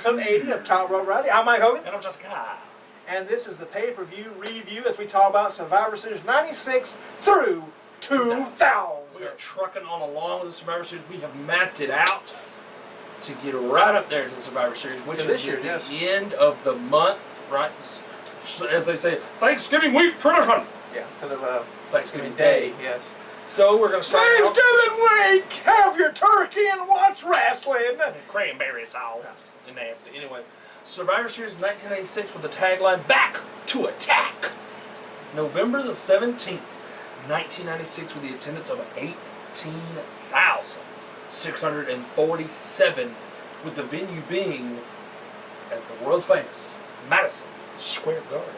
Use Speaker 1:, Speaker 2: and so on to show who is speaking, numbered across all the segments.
Speaker 1: episode 80 of Top Rope Rowdy. I'm Mike Hogan.
Speaker 2: And I'm just Kyle.
Speaker 1: And this is the pay-per-view review as we talk about Survivor Series 96 through 2000.
Speaker 2: We are trucking on along with the Survivor Series. We have mapped it out to get right up there to the Survivor Series, which is at the end of the month, right? As they say, Thanksgiving week tradition.
Speaker 1: Yeah, so the
Speaker 2: Thanksgiving Day.
Speaker 1: Yes.
Speaker 2: So we're going to start
Speaker 1: Thanksgiving week! Have your turkey and watch wrestling!
Speaker 2: And cranberry sauce. Yeah. Nasty. Anyway, Survivor Series 1986 with the tagline, Back to Attack! November the 17th, 1996 with the attendance of 18,647, with the venue being at the world famous Madison Square Garden.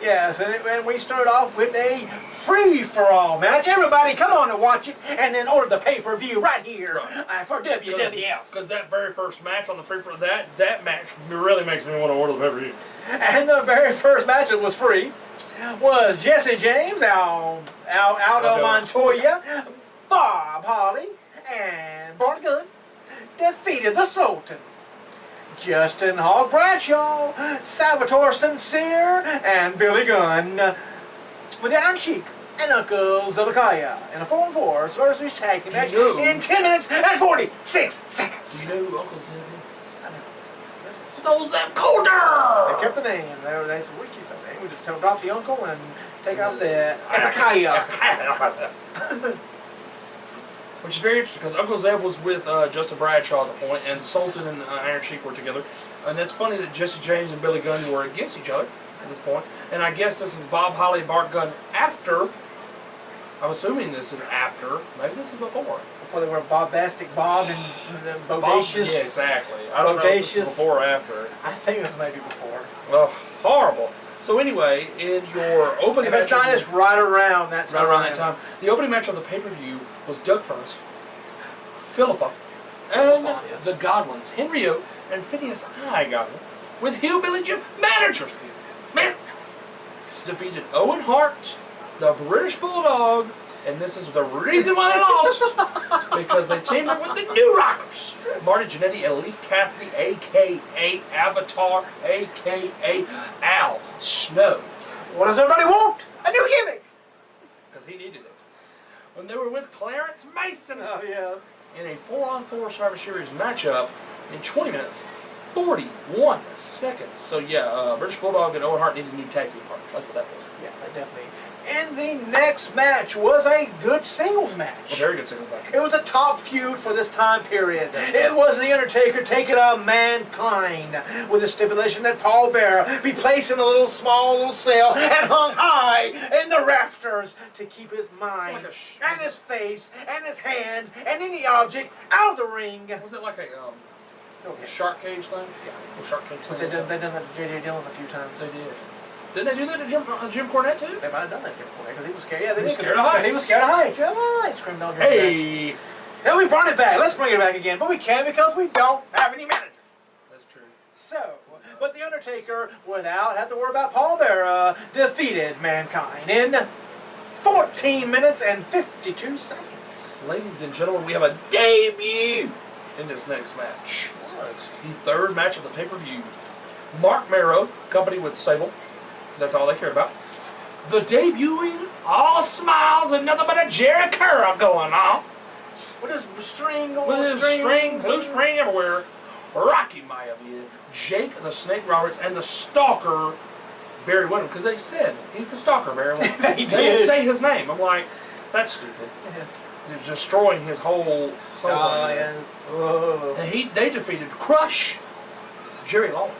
Speaker 1: Yes, and we start off with a free-for-all match. Everybody come on and watch it, and then order the pay-per-view right here for WWF.
Speaker 2: Because that very first match on the free-for-all, that match really makes me want to order the pay-per-view.
Speaker 1: And the very first match that was free was Jesse James, Aldo Montoya, Bob Holly, and Bart Gunn defeated the Sultan, Justin Hawk Bradshaw, Salvatore Sincere, and Billy Gunn, with the Iron Sheik and Uncle Zebekiah in a 4-on-4 Survivor Series tag team match in 10 minutes and 46 seconds.
Speaker 2: Do you know who Uncle Zeb is? I know. It's old Zeb Colder!
Speaker 1: They kept the name. They said, we keep the name. We just drop the uncle and take off the Zebekiah.
Speaker 2: Which is very interesting because Uncle Zeb was with Justin Bradshaw at the point, and Sultan and Iron Sheik were together. And it's funny that Jesse James and Billy Gunn were against each other at this point. And I guess this is Bob Holly and Bart Gunn after. I'm assuming this is after. Maybe this is before.
Speaker 1: Before they were Bombastic Bob and Bodacious.
Speaker 2: Yeah, exactly. I don't know if this is before or after.
Speaker 1: I think this might be before.
Speaker 2: Well, horrible. So anyway, in your opening match,
Speaker 1: it's not just right around that time.
Speaker 2: Right around that time. The opening match of the pay-per-view was Doug Furnas, Philippa, and the Godwins, Henry O, and Phineas I. Godwin, with Hillbilly Jim managers, defeated Owen Hart, the British Bulldog, and this is the reason why they lost, because they teamed up with the New Rockers, Marty Jannetty and Leif Cassidy, a.k.a. Avatar, a.k.a. Al Snow.
Speaker 1: What does everybody want? A new gimmick!
Speaker 2: Because he needed it. When they were with Clarence Mason in a 4-on-4 Survivor Series matchup in 20 minutes, 41 seconds. So yeah, British Bulldog and Owen Hart needed a new tag team partner. That's what that was.
Speaker 1: Yeah, definitely. And the next match was a good singles match.
Speaker 2: A very good singles match.
Speaker 1: It was a top feud for this time period. It was The Undertaker taking on Mankind with a stipulation that Paul Bearer be placed in a small little cell and hung high in the rafters to keep his mind and his face and his hands and any object out of the ring.
Speaker 2: Was it like a shark cage thing? Yeah. Shark cage thing.
Speaker 1: They've done that to J.J. Dillon a few times.
Speaker 2: They did. Didn't they do that to Jim Cornette too?
Speaker 1: They might have done that to Jim Cornette because he was scared. Yeah,
Speaker 2: he was scared of heights.
Speaker 1: He was scared of heights. Yeah, screamed on
Speaker 2: Hey!
Speaker 1: Now we brought it back. Let's bring it back again, but we can't because we don't have any manager.
Speaker 2: That's true.
Speaker 1: So, but The Undertaker, without having to worry about Paul Bearer, defeated Mankind in 14 minutes and 52 seconds.
Speaker 2: Ladies and gentlemen, we have a debut in this next match. The third match of the pay-per-view. Mark Marrow, company with Sable. That's all they care about. The debuting, all smiles and nothing but a Jerry Curl going on.
Speaker 1: With his string,
Speaker 2: blue string everywhere. Rocky Maivia, Jake the Snake Roberts, and the Stalker, Barry Windham. Because they said he's the Stalker, Barry Windham. They didn't say his name. I'm like, that's stupid.
Speaker 1: Yes.
Speaker 2: They're destroying his whole soul. And they defeated Crush, Jerry Lawler,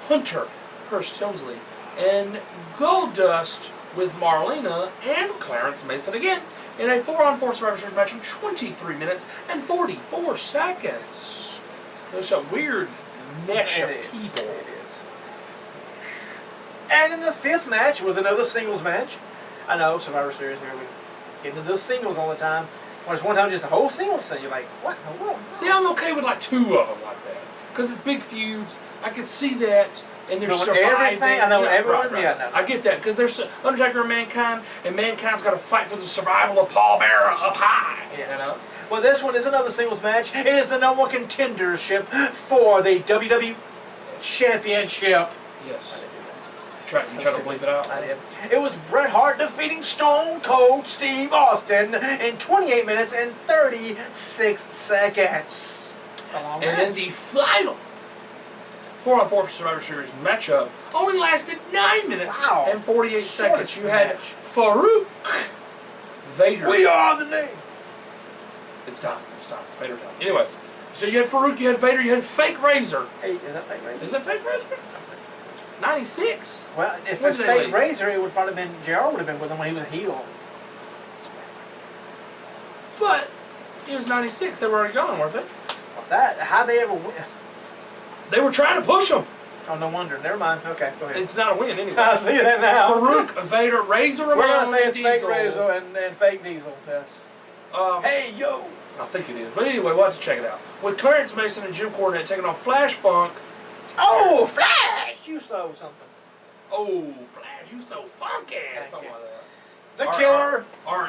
Speaker 2: Hunter Hearst Tilmsley, and Goldust with Marlena and Clarence Mason again in a 4-on-4 Survivor Series match in 23 minutes and 44 seconds. There's a weird mesh of people.
Speaker 1: It is. And in the fifth match was another singles match. I know, Survivor Series here, we get into those singles all the time. When it's one time just a whole singles thing, you're like, what in the world?
Speaker 2: See, I'm okay with like 2 of them like that. Because it's big feuds. I can see that. And they're surviving.
Speaker 1: Everything, I know everyone.
Speaker 2: Right.
Speaker 1: Yeah, no.
Speaker 2: I get that because there's Undertaker and Mankind Mankind's got to fight for the survival of Paul Bearer up high.
Speaker 1: Yeah. You know. Well, this one is another singles match. It is the #1 contendership for the WWE Championship.
Speaker 2: Yes. You try to bleep it out?
Speaker 1: I did. It was Bret Hart defeating Stone Cold Steve Austin in 28 minutes and 36 seconds.
Speaker 2: And then the final 4-on-4 Survivor Series matchup only lasted 9 minutes and 48 seconds. You had Farouk Vader.
Speaker 1: We are the name.
Speaker 2: It's time. It's Vader time. Anyway, so you had Farouk, you had Vader, you had Fake Razor.
Speaker 1: Hey, is that Fake Razor?
Speaker 2: Is that Fake Razor? 96.
Speaker 1: Well, if it's Fake Razor, it would probably been JR would have been with him when he was heel.
Speaker 2: But it was 96. They were already gone, weren't they?
Speaker 1: How'd they ever win?
Speaker 2: They were trying to push them.
Speaker 1: Oh, no wonder. Never mind. Okay, go ahead.
Speaker 2: It's not a win anyway.
Speaker 1: I see that now.
Speaker 2: Farouk, Vader, Razor Ramon,
Speaker 1: we're gonna say it's
Speaker 2: Diesel.
Speaker 1: Fake Razor and Fake Diesel. Yes.
Speaker 2: Hey yo. I think it is. But anyway, we'll have to check it out. With Clarence Mason and Jim Cornette taking on Flash Funk.
Speaker 1: Oh, Flash! You so something.
Speaker 2: Oh, Flash, you so funky. Something like that.
Speaker 1: The Killer.
Speaker 2: Or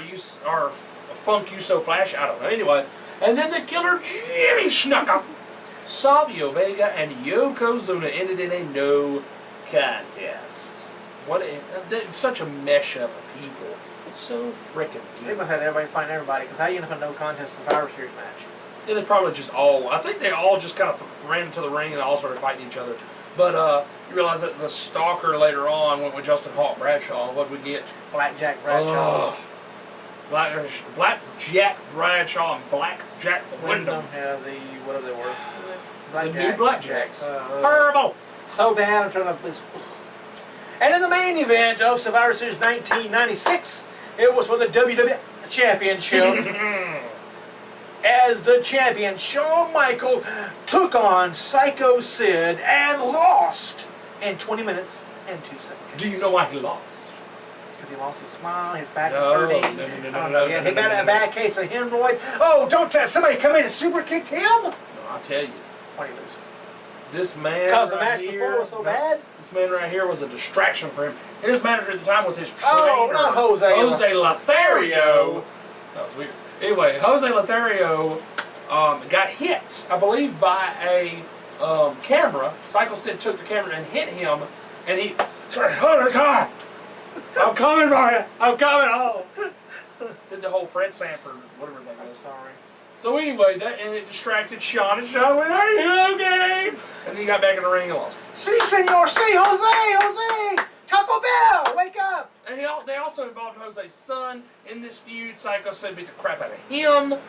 Speaker 2: Funk You So Flash. I don't know. Anyway, and then the Killer Jimmy Snuka, Savio Vega, and Yokozuna ended in a no contest. Such a mesh up of people. So freaking
Speaker 1: They must have everybody find everybody, because how do you end up in no contest Survivor Series match?
Speaker 2: Yeah, they probably just all. I think they all just kind of ran into the ring and all started fighting each other. But you realize that the Stalker later on went with Justin Hawk Bradshaw. What did we get?
Speaker 1: Blackjack Bradshaw.
Speaker 2: Blackjack Bradshaw and Blackjack Wyndham.
Speaker 1: Yeah, whatever they were.
Speaker 2: The new Blackjacks. Horrible.
Speaker 1: So bad. I'm trying to. And in the main event of Survivor Series 1996, it was for the WWE Championship. As the champion, Shawn Michaels took on Psycho Sid and lost in 20 minutes and 2 seconds.
Speaker 2: Do you know why he lost?
Speaker 1: Because he lost his smile, his back was hurting.
Speaker 2: No.
Speaker 1: He had a bad case of hemorrhoids. Oh, don't tell somebody come in and super kicked him?
Speaker 2: No, I'll tell you.
Speaker 1: Why did he lose?
Speaker 2: This man
Speaker 1: because the match before was so bad?
Speaker 2: This man right here was a distraction for him. And his manager at the time was his trainer.
Speaker 1: Oh, not Jose.
Speaker 2: Jose Lothario. That was weird. Anyway, Jose Lothario got hit, I believe, by a camera. Psycho Sid took the camera and hit him, and he said, "Hold the car! I'm coming for you! I'm coming home!" Did the whole Fred Sanford, whatever his name is.
Speaker 1: Sorry.
Speaker 2: So anyway, and it distracted Sean, and Sean went, "Are you okay?" And then he got back in the ring and lost.
Speaker 1: Si, senor, si, Jose! Taco Bell, wake up!
Speaker 2: And they also involved Jose's son in this feud. Psycho Sid beat the crap out of him.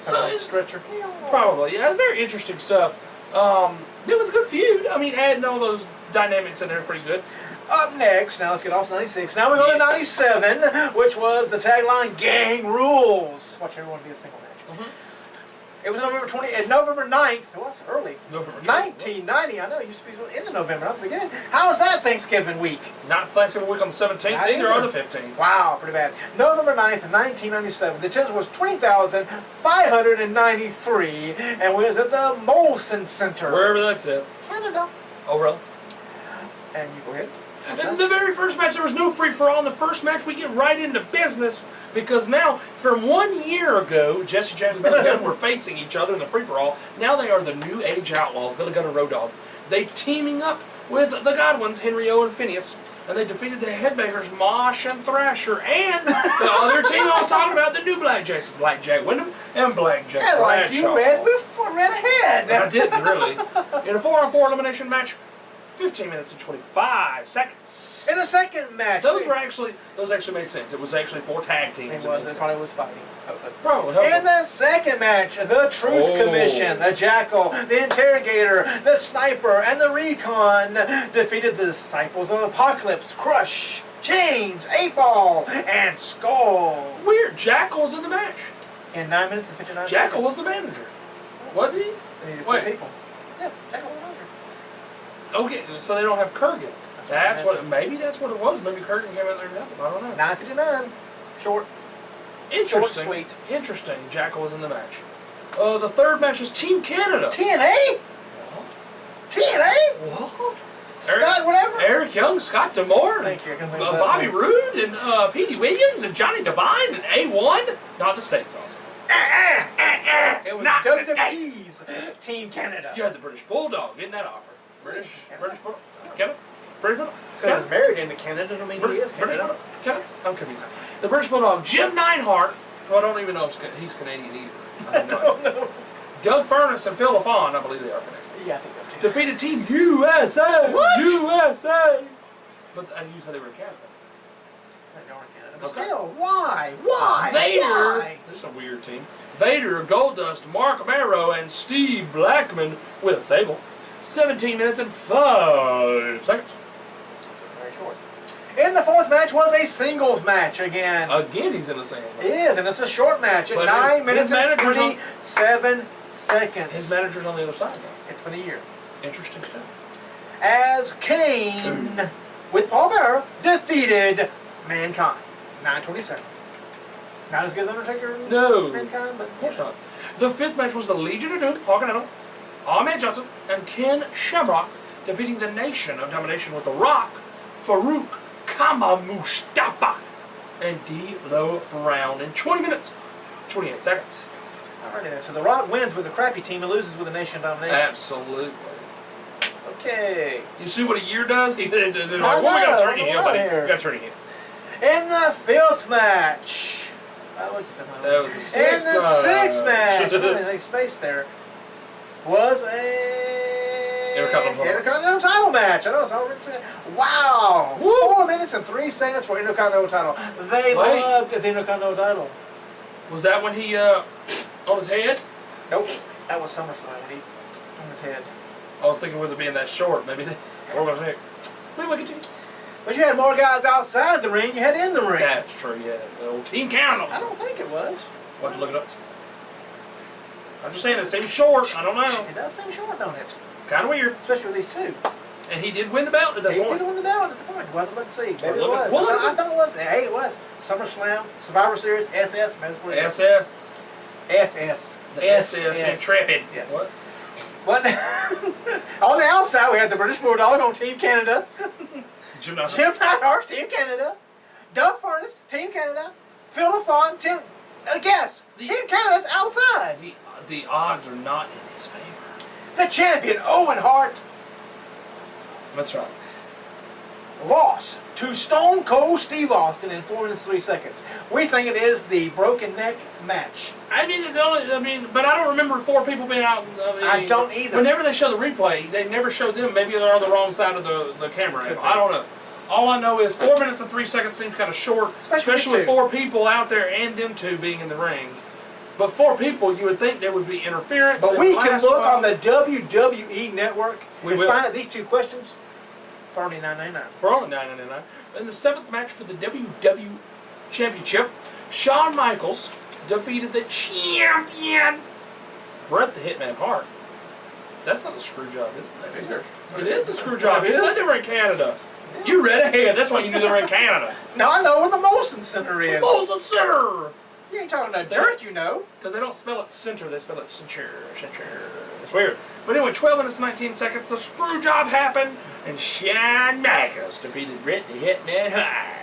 Speaker 2: So it's
Speaker 1: stretcher.
Speaker 2: Probably, yeah. It's very interesting stuff. It was a good feud. I mean, adding all those dynamics in there is pretty good.
Speaker 1: Up next, now let's get off 96. Now we go to 97, which was the tagline "Gang Rules." Watch everyone be a single match. It was November 9th. Well, that's early.
Speaker 2: November
Speaker 1: 1990. I know it used to be in the November, not the beginning. How was that Thanksgiving week?
Speaker 2: Not Thanksgiving week on the 17th, either on the 15th.
Speaker 1: Wow, pretty bad. November 9th, 1997. The attendance was 20,593, and we was at the Molson Center.
Speaker 2: Wherever that's at.
Speaker 1: Canada.
Speaker 2: Oh, really?
Speaker 1: And you go ahead.
Speaker 2: In the very first match, there was no free-for-all. In the first match, we get right into business. Because now, from 1 year ago, Jesse James and Billy Gunn were facing each other in the free-for-all. Now they are the New Age Outlaws, Billy Gunn and Road Dogg. They teaming up with the Godwins, Henry O and Phineas, and they defeated the Headbangers, Mosh and Thrasher, and the other team I was talking about, the new Blackjacks, Blackjack Wyndham and Blackjack Bradshaw.
Speaker 1: Like you read ahead.
Speaker 2: I didn't really. In a 4-on-4 elimination match, 15 minutes and 25 seconds.
Speaker 1: In the second match,
Speaker 2: those actually made sense. It was actually 4 tag teams.
Speaker 1: It was. It probably was fighting.
Speaker 2: Probably.
Speaker 1: In the second match, the Truth Commission, the Jackal, the Interrogator, the Sniper, and the Recon defeated the Disciples of Apocalypse, Crush, Chains, 8-Ball, and Skull.
Speaker 2: Weird. Jackal was in the match.
Speaker 1: In 9 minutes and 59
Speaker 2: Jackal
Speaker 1: seconds.
Speaker 2: was the manager. Wasn't he?
Speaker 1: They needed 4 people. Yeah, Jackal was the manager.
Speaker 2: Okay, so they don't have Kurgan. Maybe that's what it was. Maybe Kurgan came out there and helped them. I don't know.
Speaker 1: 9:59. Short.
Speaker 2: Interesting.
Speaker 1: Short, sweet.
Speaker 2: Interesting. Jackal was in the match. The third match is Team Canada.
Speaker 1: TNA? TNA?
Speaker 2: What?
Speaker 1: Scott, whatever?
Speaker 2: Eric Young, Scott D'Amore,
Speaker 1: Thank you.
Speaker 2: Bobby Roode, and Petey Williams, and Johnny Devine, and A1. Not the steak sauce.
Speaker 1: It was WWE's Team Canada.
Speaker 2: You had the British Bulldog, getting that offer. British Bulldog. Kevin? British Bulldog.
Speaker 1: Because he's married into Canada, I mean, he is
Speaker 2: British
Speaker 1: Canada.
Speaker 2: Bulldog. Kevin? I'm confused. The British Bulldog, Jim Neidhart, who I don't even know if he's Canadian either. I don't know. Doug Furness and Phil LaFawn, I believe they are Canadian.
Speaker 1: Yeah, I think they're too.
Speaker 2: Defeated Team USA.
Speaker 1: What?
Speaker 2: USA. But you said they were in Canada.
Speaker 1: They are in Canada. But
Speaker 2: Okay.
Speaker 1: still, why? Why?
Speaker 2: Vader.
Speaker 1: Why?
Speaker 2: This is a weird team. Vader, Goldust, Mark Amaro, and Steve Blackman with a Sable. 17 minutes and 5 seconds.
Speaker 1: Very short. In the fourth match was a singles match again.
Speaker 2: Again, he's in the same.
Speaker 1: It is, and it's a short match at
Speaker 2: But
Speaker 1: 9 minutes
Speaker 2: his
Speaker 1: and
Speaker 2: manager's
Speaker 1: 27 seconds.
Speaker 2: His manager's on the other side now.
Speaker 1: It's been a year.
Speaker 2: Interesting stuff.
Speaker 1: As Kane, with Paul Bearer, defeated Mankind. 9:27. Not as good as Undertaker and
Speaker 2: No.
Speaker 1: Mankind, but
Speaker 2: Of course not. The fifth match was the Legion of Doom, Hawk Ahmed Johnson, and Ken Shamrock defeating the Nation of Domination with The Rock, Farouk, Kama Mustafa, and D'Lo Brown in 20 minutes, 28 seconds.
Speaker 1: Alrighty then. So The Rock wins with a crappy team and loses with a Nation Domination.
Speaker 2: Absolutely.
Speaker 1: Okay.
Speaker 2: You see what a year does? They're like,
Speaker 1: I
Speaker 2: well, we gotta turn you
Speaker 1: know,
Speaker 2: heel, buddy.
Speaker 1: here.
Speaker 2: We gotta turn you heel.
Speaker 1: In the fifth match. What was the fifth match?
Speaker 2: That was the sixth
Speaker 1: In the sixth match.
Speaker 2: match.
Speaker 1: Really, space there. Was a
Speaker 2: Intercontinental
Speaker 1: title match. I know it's all written. Wow.
Speaker 2: Woo.
Speaker 1: 4 minutes and 3 seconds for Intercontinental title. They
Speaker 2: Wait.
Speaker 1: loved the Intercontinental title.
Speaker 2: Was that when he, on his head?
Speaker 1: Nope. That was SummerSlam when he on his head.
Speaker 2: I was thinking with it being that short, maybe they, or was it? Wait, what continue?
Speaker 1: But you had more guys outside the ring. You had in the ring.
Speaker 2: That's true, yeah. The old Team Canada.
Speaker 1: I don't think it was.
Speaker 2: Why don't you look it up? I'm just saying it seems short. I don't know.
Speaker 1: It does seem short, don't it?
Speaker 2: It's kind of weird.
Speaker 1: Especially with these two.
Speaker 2: And he did win the belt at that
Speaker 1: He
Speaker 2: point.
Speaker 1: did win the belt at the point. Well, let's see. Maybe it
Speaker 2: We'll look
Speaker 1: was.
Speaker 2: at- we'll look
Speaker 1: I
Speaker 2: at
Speaker 1: thought it was. Hey, it was. SummerSlam, Survivor Series, SS.
Speaker 2: SS.
Speaker 1: SS.
Speaker 2: The SS Intrepid.
Speaker 1: Yes.
Speaker 2: What?
Speaker 1: What? On the outside, we had the British Bulldog on Team Canada.
Speaker 2: Jim Neidhart.
Speaker 1: Jim Neidhart, Team Canada. Doug Furness, Team Canada. Phil LaFawn, Team... guess. Team Canada's outside.
Speaker 2: The odds are not in his favor.
Speaker 1: The champion, Owen Hart,
Speaker 2: That's right.
Speaker 1: lost to Stone Cold Steve Austin in 4 minutes 3 seconds. We think it is the broken neck match.
Speaker 2: But I don't remember 4 people being out.
Speaker 1: I don't either.
Speaker 2: Whenever they show the replay, they never show them. Maybe they're on the wrong side of the camera angle. I don't know. All I know is 4 minutes and 3 seconds seems kind of short, especially with 4 people out there and them 2 being in the ring. But 4 people, you would think there would be interference.
Speaker 1: But we can look on the WWE Network and
Speaker 2: will.
Speaker 1: find out these 2 questions for only $9.99.
Speaker 2: For only $9.99. In the 7th match for the WWE Championship, Shawn Michaels defeated the champion, Bret the Hitman Hart. That's not the screw job, is it?
Speaker 1: Is there?
Speaker 2: It is the screw job.
Speaker 1: It
Speaker 2: It
Speaker 1: is?
Speaker 2: said they were in Canada. You read ahead. That's why you knew they were in Canada.
Speaker 1: Now I know where the Molson Center is.
Speaker 2: Molson Center.
Speaker 1: You ain't talking about
Speaker 2: There?
Speaker 1: dirt, you know.
Speaker 2: Because they don't spell it center, they spell it center. It's weird. But anyway, 12 minutes and 19 seconds, the screw job happened, and Shawn Michaels defeated Bret the Hitman Hart.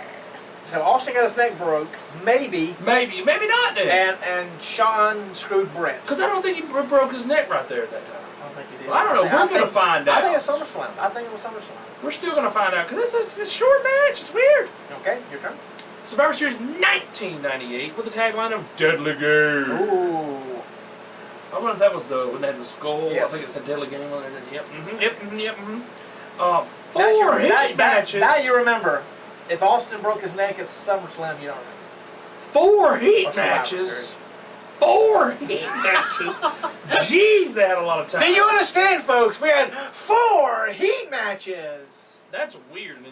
Speaker 1: So Austin got his neck broke, maybe,
Speaker 2: Maybe not then.
Speaker 1: and Shawn screwed Brett.
Speaker 2: Because I don't think he broke his neck right there at that time.
Speaker 1: I don't think he did.
Speaker 2: Well, I don't know. We're going to find out.
Speaker 1: I think it's SummerSlam. I think it was SummerSlam.
Speaker 2: We're still going to find out because this is a short match. It's weird.
Speaker 1: Okay, your turn.
Speaker 2: Survivor Series 1998 with the tagline of Deadly Game.
Speaker 1: Ooh.
Speaker 2: I wonder if that was when they had the skull.
Speaker 1: Yes.
Speaker 2: I think it said Deadly Game on it. Yep. 4
Speaker 1: Now
Speaker 2: hit matches.
Speaker 1: Now you remember. If Austin broke his neck at SummerSlam, you don't remember.
Speaker 2: 4 heat
Speaker 1: Or Survivor
Speaker 2: matches.
Speaker 1: Series.
Speaker 2: 4 heat matches. Jeez, they had a lot of time.
Speaker 1: Do you understand, folks? We had 4 heat matches.
Speaker 2: That's weird. And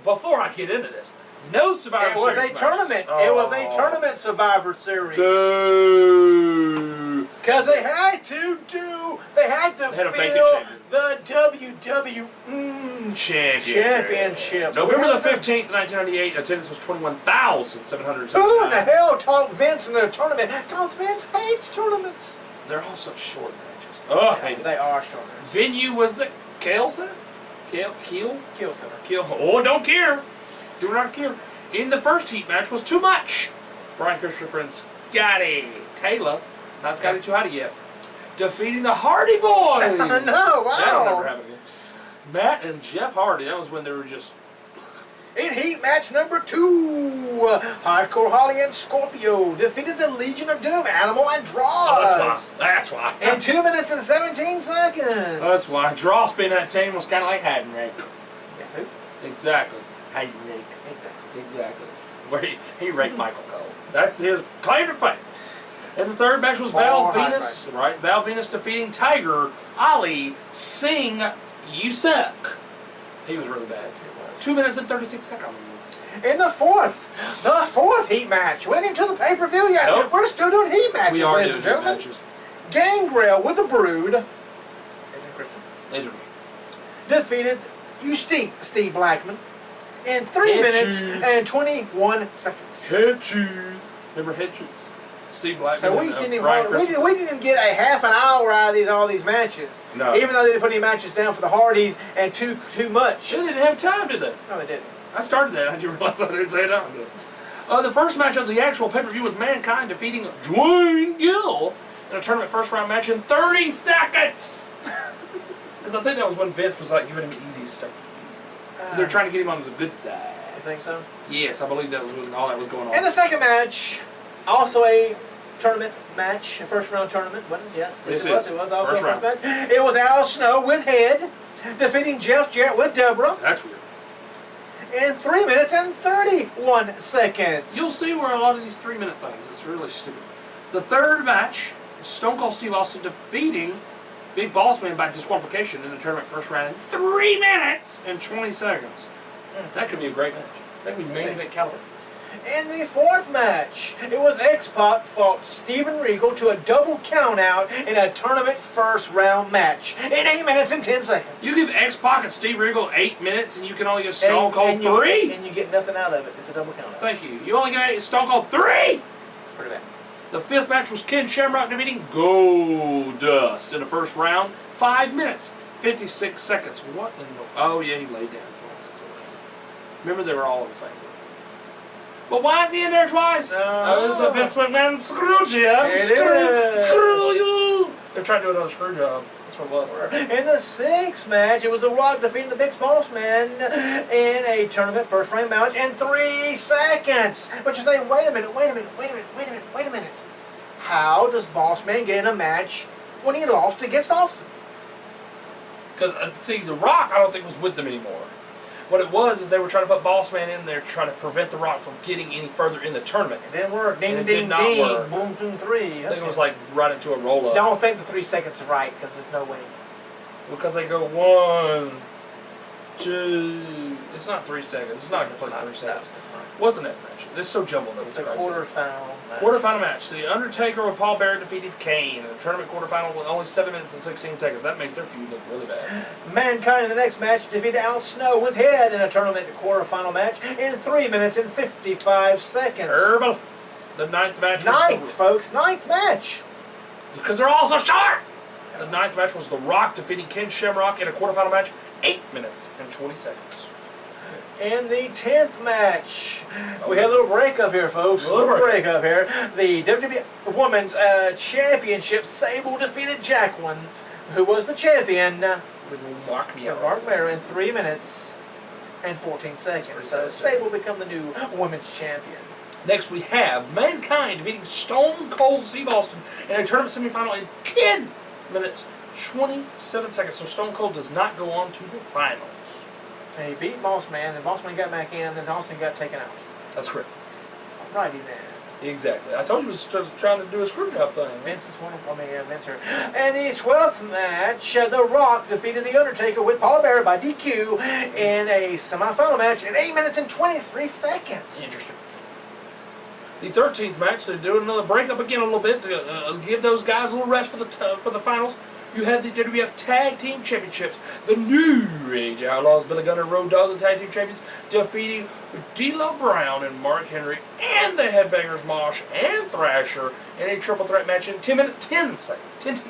Speaker 2: before I get into this, no Survivor
Speaker 1: It was
Speaker 2: Series
Speaker 1: a tournament.
Speaker 2: matches.
Speaker 1: It was a tournament Survivor Series.
Speaker 2: Boo.
Speaker 1: Because they had to
Speaker 2: make it
Speaker 1: fill
Speaker 2: champion.
Speaker 1: the WWE Championship.
Speaker 2: November the 15th, 1998, attendance was 21,700.
Speaker 1: Who in the hell taught Vince in a tournament? Because Vince hates tournaments.
Speaker 2: They're all such short matches. Oh, I hate it.
Speaker 1: They are short.
Speaker 2: Venue was the Kale Center? Keel
Speaker 1: Center.
Speaker 2: Oh, don't care. Do not care. In the first heat match was Too Much. Brian Christopher and Scotty Taylor. Not Scotty Too Hotty yet. defeating the Hardy Boys.
Speaker 1: No, wow.
Speaker 2: That'll never happen again. Matt and Jeff Hardy, that was when they were just...
Speaker 1: In heat match number 2, Hardcore Holly and Scorpio defeated the Legion of Doom, Animal and Dross.
Speaker 2: Oh, that's why.
Speaker 1: In 2 minutes and 17 seconds.
Speaker 2: That's why. Dross being that team was kind of like Heidenreich.
Speaker 1: Yeah, who?
Speaker 2: Exactly. Heidenreich.
Speaker 1: Exactly.
Speaker 2: Exactly. Where he raped Michael Cole. That's his claim to fame. And the third match was Val Venus. Right. Val Venus defeating Tiger Ali Singh Yusak. He was really bad. 2 minutes and 36 seconds.
Speaker 1: In the fourth heat match. Went into the pay-per-view yet.
Speaker 2: Nope.
Speaker 1: We're still doing heat matches,
Speaker 2: We are
Speaker 1: ladies
Speaker 2: doing
Speaker 1: and
Speaker 2: heat
Speaker 1: gentlemen.
Speaker 2: matches.
Speaker 1: Gangrel with a Brood. Agent Christian.
Speaker 2: Agent.
Speaker 1: Defeated Steve Blackman in 3 minutes and 21 seconds.
Speaker 2: Head cheese. Remember head cheese? Steve Blackman
Speaker 1: So we didn't get a half an hour out of all these matches.
Speaker 2: No.
Speaker 1: Even though they didn't put any matches down for the Hardys and too much.
Speaker 2: They didn't have time, did they?
Speaker 1: No, they didn't.
Speaker 2: I started that. I didn't realize I didn't say time. The first match of the actual pay-per-view was Mankind defeating Dwayne Gill in a tournament first round match in 30 seconds. Because I think that was when Vince was like giving him easy stuff. They're trying to get him on the good side.
Speaker 1: You think so?
Speaker 2: Yes, I believe that was when all that was going on.
Speaker 1: In the second match, also a tournament match, a first round tournament, wasn't it? Yes, it was also
Speaker 2: First
Speaker 1: a first match. It was Al Snow with Head defeating Jeff Jarrett with Deborah
Speaker 2: That's weird.
Speaker 1: in 3 minutes and 31 seconds.
Speaker 2: You'll see where a lot of these 3-minute things, it's really stupid. The third match, Stone Cold Steve Austin defeating Big Boss Man by disqualification in the tournament first round in 3 minutes and 20 seconds. That could be a great match. That could be main event caliber.
Speaker 1: In the fourth match, it was X-Pac fought Steven Regal to a double countout in a tournament first round match in 8 minutes and 10 seconds.
Speaker 2: You give X-Pac and Steve Regal 8 minutes and you can only give Stone Cold 3?
Speaker 1: And you get nothing out of it. It's a double countout.
Speaker 2: Thank you. You only give Stone Cold 3?
Speaker 1: It's pretty bad.
Speaker 2: The fifth match was Ken Shamrock defeating Goldust in the first round. 5 minutes, 56 seconds. What in the... Oh, yeah, he laid down. Remember, they were all the same. But why is he in there twice? This is a Vince McMahon screw job. Screw you. They're trying to do another screw job. That's what it was.
Speaker 1: In the sixth match, it was The Rock defeating the Big Boss Man in a tournament first round match in 3 seconds. But you're saying, wait a minute. How does Boss Man get in a match when he lost against Austin?
Speaker 2: Because, see, The Rock, I don't think was with them anymore. What it was is they were trying to put Boss Man in there, trying to prevent The Rock from getting any further in the tournament.
Speaker 1: It didn't work. Ding,
Speaker 2: it
Speaker 1: ding,
Speaker 2: did not
Speaker 1: ding.
Speaker 2: work.
Speaker 1: Boom, boom, 3.
Speaker 2: I think it was like right into a roll-up.
Speaker 1: Don't think the 3 seconds are right, because there's no way.
Speaker 2: Because they go 1, 2. It's not 3 seconds. It's not a complete 3 seconds. Wasn't that match? This is so jumbled up.
Speaker 1: It's a quarterfinal match.
Speaker 2: Quarterfinal match. The Undertaker with Paul Bearer defeated Kane in a tournament quarterfinal with only 7 minutes and 16 seconds. That makes their feud look really bad.
Speaker 1: Mankind in the next match defeated Al Snow with Head in a tournament quarterfinal match in 3 minutes and 55 seconds.
Speaker 2: Herbal. The ninth match.
Speaker 1: Folks. Ninth match.
Speaker 2: Because they're all so short. The ninth match was The Rock defeating Ken Shamrock in a quarterfinal match, 8 minutes and 20 seconds.
Speaker 1: In the 10th match, we had a little breakup here, folks. A little breakup here. The WWE Women's Championship, Sable defeated Jacqueline, who was the champion,
Speaker 2: With Mark
Speaker 1: Mero in 3 minutes and 14 seconds. So Sable become the new Women's Champion.
Speaker 2: Next we have Mankind defeating Stone Cold Steve Austin in a tournament semifinal in 10 minutes, 27 seconds. So Stone Cold does not go on to the finals.
Speaker 1: And he beat Boss Man, then Boss Man got back in, and then Austin got taken out.
Speaker 2: That's correct.
Speaker 1: Alrighty then.
Speaker 2: Exactly. I told you he was trying to do a screw job thing.
Speaker 1: Vince is wonderful. Vince here. And the 12th match, The Rock defeated The Undertaker with Paul Bearer by DQ in a semifinal match in 8 minutes and 23 seconds.
Speaker 2: Interesting. The 13th match, they're doing another breakup again a little bit to give those guys a little rest for the finals. You had the WWF Tag Team Championships. The New Age Outlaws, Billy Gunn and Road Dogg, the Tag Team Champions, defeating D'Lo Brown and Mark Henry, and the Headbangers Mosh and Thrasher in a triple threat match in 10 minutes, 10 seconds. 10.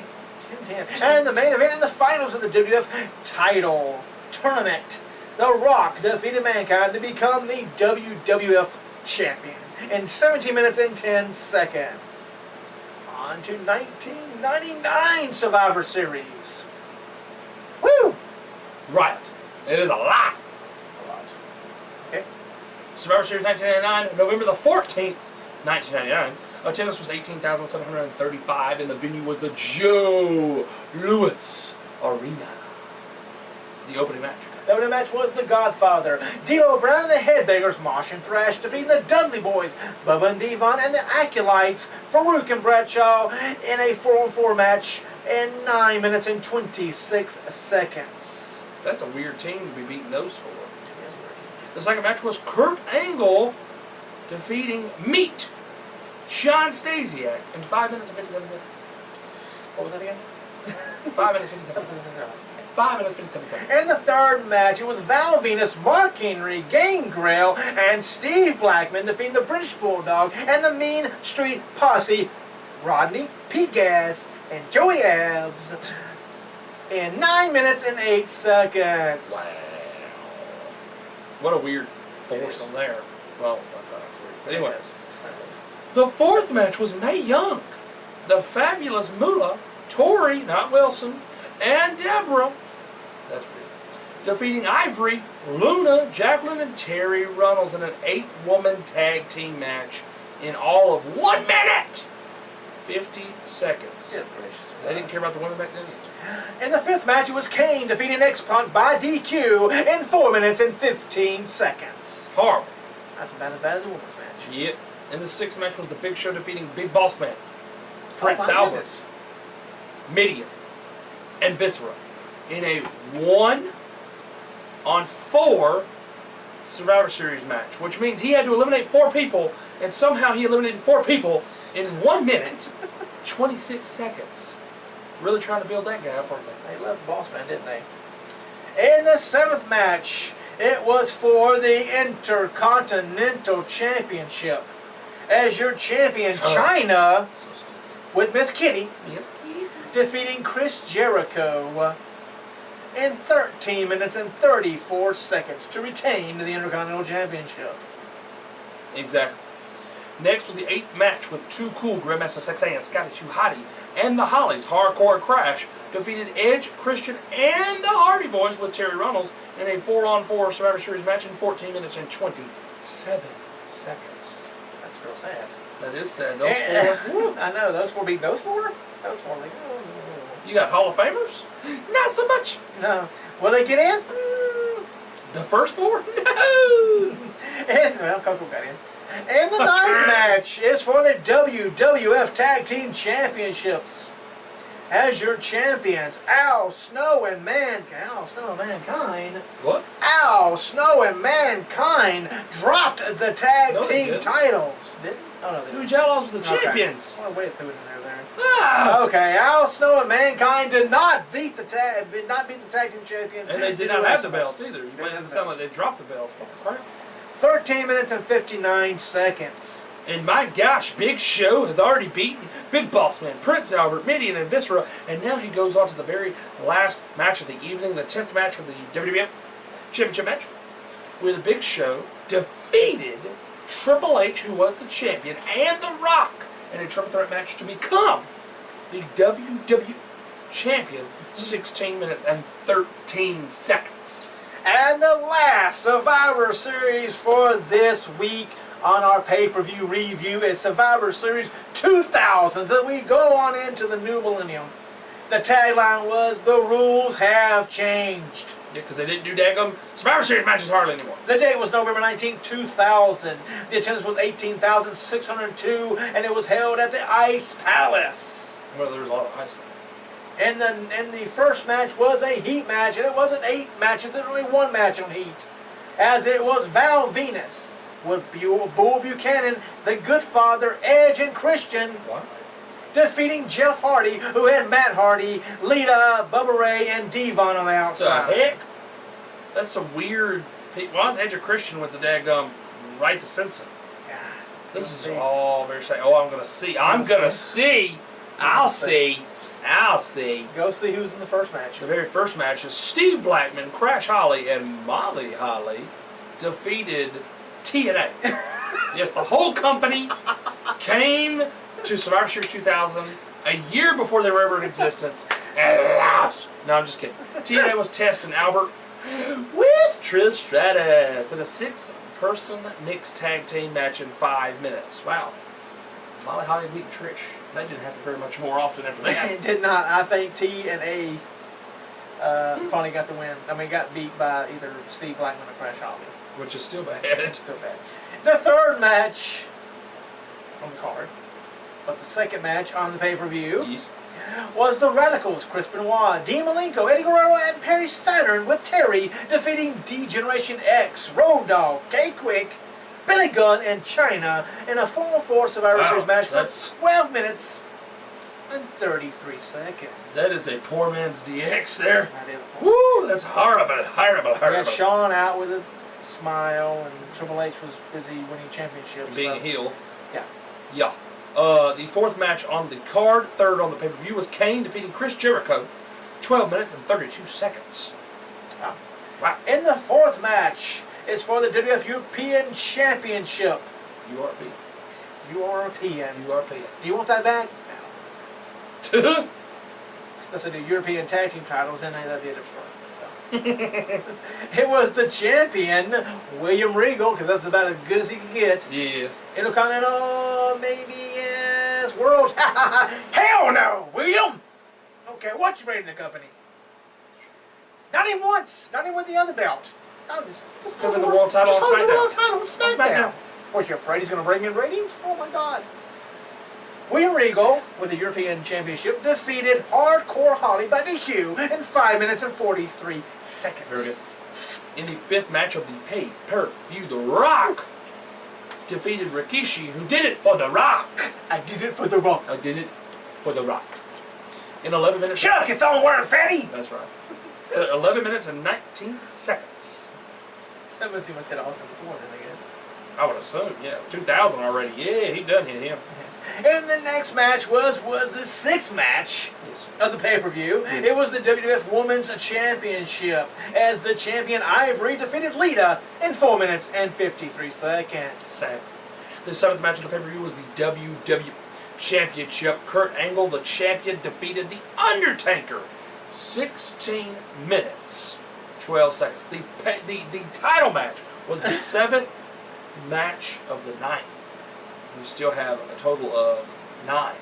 Speaker 1: And the main event in the finals of the WWF title tournament. The Rock defeated Mankind to become the WWF champion in 17 minutes and 10 seconds. on to 1999 Survivor Series. Woo!
Speaker 2: Right. It is a lot.
Speaker 1: That's a lot. Okay.
Speaker 2: Survivor Series 1999, November the 14th, 1999. Attendance was 18,735, and the venue was the Joe Louis Arena. The opening match.
Speaker 1: The opening match was The Godfather, D'Lo Brown and the Headbangers, Mosh and Thrash, defeating the Dudley Boys, Bubba and Devon, and the Acolytes, Farouk and Bradshaw, in a 4-on-4 match in 9 minutes and 26 seconds.
Speaker 2: That's a weird team to be beating those four. The second match was Kurt Angle defeating Meat John Stasiak in 5 minutes and 57 seconds.
Speaker 1: What was that again?
Speaker 2: 5 minutes 57 seconds. 5 minutes 57 seconds.
Speaker 1: In the third match, it was Val Venus, Mark Henry, Gangrel, and Steve Blackman defeating the British Bulldog and the Mean Street Posse, Rodney, Pete Gas, and Joey Abs, in 9 minutes and 8 seconds.
Speaker 2: Wow. What a weird force on there. Well, that's not weird. But anyways. The fourth match was Mae Young, the Fabulous Moolah, Tori, not Wilson, and Deborah, that's weird, defeating Ivory, Luna, Jacqueline, and Terry Runnels in an 8-woman tag team match in all of 1 minute, 50 seconds.
Speaker 1: Good gracious.
Speaker 2: They didn't care about the women back then.
Speaker 1: In the fifth match, it was Kane defeating X-Pac by DQ in 4 minutes and 15 seconds.
Speaker 2: Horrible.
Speaker 1: That's about as bad as a women's match.
Speaker 2: Yep. And the sixth match was the Big Show defeating Big Boss Man, Prince Albert, Midian, and Viscera in a 1-on-4 Survivor Series match, which means he had to eliminate 4 people, and somehow he eliminated 4 people in 1 minute, 26 seconds. Really trying to build that guy up, aren't they?
Speaker 1: They left the Boss Man, didn't they? In the seventh match, it was for the Intercontinental Championship. As your champion, China, with Miss Kitty, defeating Chris Jericho in 13 minutes and 34 seconds to retain the Intercontinental Championship.
Speaker 2: Exactly. Next was the 8th match with Too Cool, Grandmaster Sexay, and Scotty Too Hottie, and the Hollies, Hardcore Crash, defeated Edge, Christian, and the Hardy Boys with Terry Runnels in a 4-on-4 Survivor Series match in 14 minutes and 27 seconds.
Speaker 1: That's real sad.
Speaker 2: That is sad. Those 4.
Speaker 1: I know, those 4 beat those 4? Those 4, like, oh.
Speaker 2: You got Hall of Famers? Not so much.
Speaker 1: No. Will they get in?
Speaker 2: The first 4? No.
Speaker 1: Well, Coco got in. And the ninth match is for the WWF Tag Team Championships. As your champions, Al Snow and Mankind.
Speaker 2: What?
Speaker 1: Al Snow and Mankind dropped the tag team titles. Didn't? Oh no, they
Speaker 2: New
Speaker 1: didn't.
Speaker 2: Outlaws were the champions.
Speaker 1: Well, wait, threw it in there.
Speaker 2: Ah.
Speaker 1: Okay, Al Snow and Mankind did not beat the tag team champions.
Speaker 2: And they did not have the belts either. You might have to sound like they dropped the belts. What the crap?
Speaker 1: 13 minutes and 59 seconds.
Speaker 2: And my gosh, Big Show has already beaten Big Boss Man, Prince Albert, Midian, and Viscera, and now he goes on to the very last match of the evening, the 10th match for the WWF Championship match, where the Big Show defeated Triple H, who was the champion, and The Rock in a triple threat match to become the WWF champion, 16 minutes and 13 seconds.
Speaker 1: And the last Survivor Series for this week on our pay-per-view review is Survivor Series 2000, as we go on into the new millennium. The tagline was, "The rules have changed."
Speaker 2: Yeah, because they didn't do daggum Survivor Series matches hardly anymore.
Speaker 1: The date was November 19th, 2000. The attendance was 18,602, and it was held at the Ice Palace.
Speaker 2: Well, there was a lot of ice.
Speaker 1: And the first match was a heat match, and it wasn't 8 matches, it was only 1 match on heat. As it was Val Venus with Bull Buchanan, the Good Father, Edge, and Christian defeating Jeff Hardy, who had Matt Hardy, Lita, Bubba Ray, and Devon on the outside.
Speaker 2: The heck? That's some weird... Why is Edge a Christian with the daggum right to censor?
Speaker 1: Yeah.
Speaker 2: This is all very sad. Oh, I'm going to see. I'm going to see. I'll see. I'll see.
Speaker 1: Go see who's in the first match.
Speaker 2: The very first match is Steve Blackman, Crash Holly, and Molly Holly defeated TNA. Yes, the whole company came to Survivor Series 2000, a year before they were ever in existence, and lost. No, I'm just kidding. TNA was Test and Albert with Trish Stratus in a 6-person mixed tag team match in 5 minutes. Wow. Molly Holly beat Trish. That didn't happen very much more often after that.
Speaker 1: It did not. I think TNA finally got the win. I mean, got beat by either Steve Blackman or Crash Holly.
Speaker 2: Which is still bad.
Speaker 1: Still bad. The third match on the card, but the second match on the pay-per-view,
Speaker 2: Yes.
Speaker 1: was the Radicals, Chris Benoit, Dean Malenko, Eddie Guerrero, and Perry Saturn, with Terry defeating D-Generation X, Road Dogg, K-Quick, Billy Gunn, and Chyna in a 4-4 Survivor Series match for 12 minutes and 33 seconds.
Speaker 2: That is a poor man's DX there.
Speaker 1: That is.
Speaker 2: Woo, that's horrible, horrible,
Speaker 1: We
Speaker 2: horrible.
Speaker 1: had Shawn out with a smile, and Triple H was busy winning championships.
Speaker 2: Being a heel.
Speaker 1: Yeah.
Speaker 2: Yeah. The fourth match on the card, third on the pay-per-view, was Kane defeating Chris Jericho, 12 minutes and 32 seconds.
Speaker 1: Wow.
Speaker 2: Wow.
Speaker 1: In the fourth match is for the WWF European Championship.
Speaker 2: URP.
Speaker 1: European.
Speaker 2: URP.
Speaker 1: Do you want that back? No. Listen, the European Tag Team titles, and that'd be a different story. It was the champion, William Regal, because that's about as good as he could get.
Speaker 2: Yeah.
Speaker 1: Intercontinental, maybe yes. World, hell no, William. Okay, what you made in the company? Not even once. Not even with the other belt. No, just
Speaker 2: Could have been the world title on
Speaker 1: just hold the
Speaker 2: SmackDown.
Speaker 1: world title on SmackDown. What, you're afraid he's going to bring in ratings? Oh my God. William Regal, with the European Championship, defeated Hardcore Holly by DQ in 5 minutes and 43 seconds.
Speaker 2: Very good. In the fifth match of the pay-per-view, The Rock defeated Rikishi, who did it for The Rock.
Speaker 1: I did it for The Rock.
Speaker 2: I did it for The Rock. In 11 minutes...
Speaker 1: Shut up, you thumb wearing fatty!
Speaker 2: That's right. 11 minutes and 19 seconds.
Speaker 1: That must have hit Austin before then, I guess.
Speaker 2: I would assume, yeah. 2000 already. Yeah, he done hit him.
Speaker 1: Yes. And the next match was the sixth match of the pay-per-view.
Speaker 2: Yes.
Speaker 1: It was the WWF Women's Championship, as the champion Ivory defeated Lita in 4 minutes and 53 seconds.
Speaker 2: Sad. The seventh match of the pay-per-view was the WWE Championship. Kurt Angle, the champion, defeated The Undertaker. 16 minutes, 12 seconds. The title match was the seventh match of the night. We still have a total of 9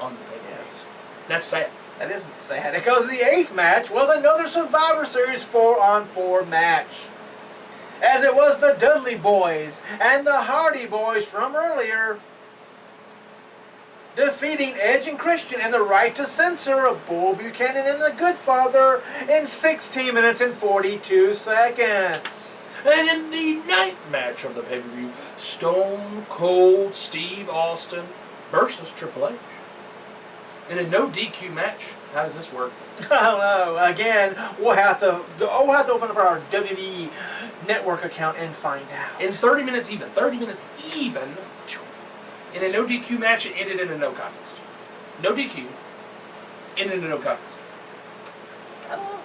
Speaker 2: on the pay-per-view.
Speaker 1: Yes.
Speaker 2: That's sad.
Speaker 1: That is sad, because the eighth match was another Survivor Series 4-on-4 match, as it was the Dudley Boys and the Hardy Boys from earlier defeating Edge and Christian and the Right to Censor of Bull Buchanan and the Good Father in 16 minutes and 42 seconds.
Speaker 2: And in the ninth match of the pay-per-view, Stone Cold Steve Austin versus Triple H. In a no DQ match. How does this work?
Speaker 1: I don't know. Again, we'll have to open up our WWE Network account and find out.
Speaker 2: In 30 minutes even. 30 minutes even. In a no DQ match, it ended in a no contest. No DQ. Ended in a no contest.
Speaker 1: I don't know.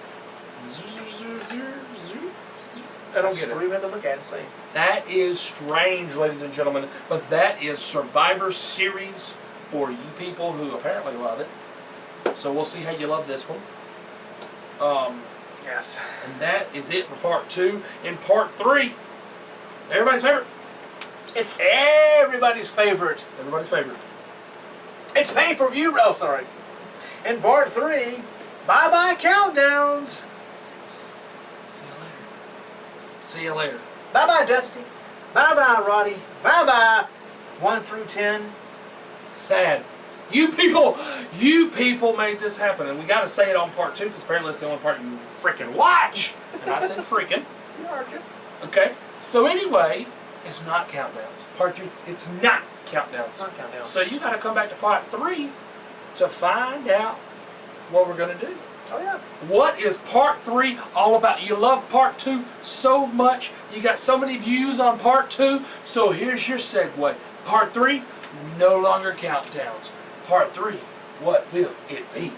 Speaker 2: I don't get it.
Speaker 1: We have to look at and see.
Speaker 2: That is strange, ladies and gentlemen, but that is Survivor Series for you people who apparently love it. So we'll see how you love this one.
Speaker 1: Yes.
Speaker 2: And that is it for part 2. In part 3, everybody's favorite.
Speaker 1: It's everybody's favorite.
Speaker 2: Everybody's favorite.
Speaker 1: It's pay-per-view. Oh, sorry. In part 3, bye-bye countdowns.
Speaker 2: See you later.
Speaker 1: Bye-bye, Dusty. Bye-bye, Roddy. Bye-bye, 1 through 10.
Speaker 2: Sad. You people made this happen, and we got to say it on part 2 because apparently it's the only part you freaking watch. And I said freaking.
Speaker 1: You heard you.
Speaker 2: Okay. So anyway, it's not countdowns. Part 3, it's not countdowns.
Speaker 1: It's not countdowns.
Speaker 2: So you got to come back to part 3 to find out what we're going to do.
Speaker 1: Oh, yeah.
Speaker 2: What is part 3 all about? You love part 2 so much. You got so many views on part 2. So here's your segue. Part 3, no longer countdowns. Part 3, what will it be?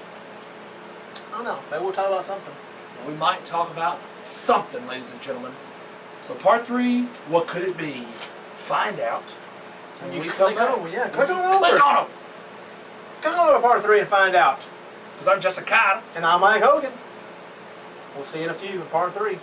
Speaker 1: I don't know. Maybe we'll talk about something.
Speaker 2: We might talk about something, ladies and gentlemen. So part 3, what could it be? Find out When we come back,
Speaker 1: click on over.
Speaker 2: click on them.
Speaker 1: Click on over to part 3 and find out.
Speaker 2: Because I'm Jessica.
Speaker 1: And I'm Mike Hogan. We'll see you in a few in part 3.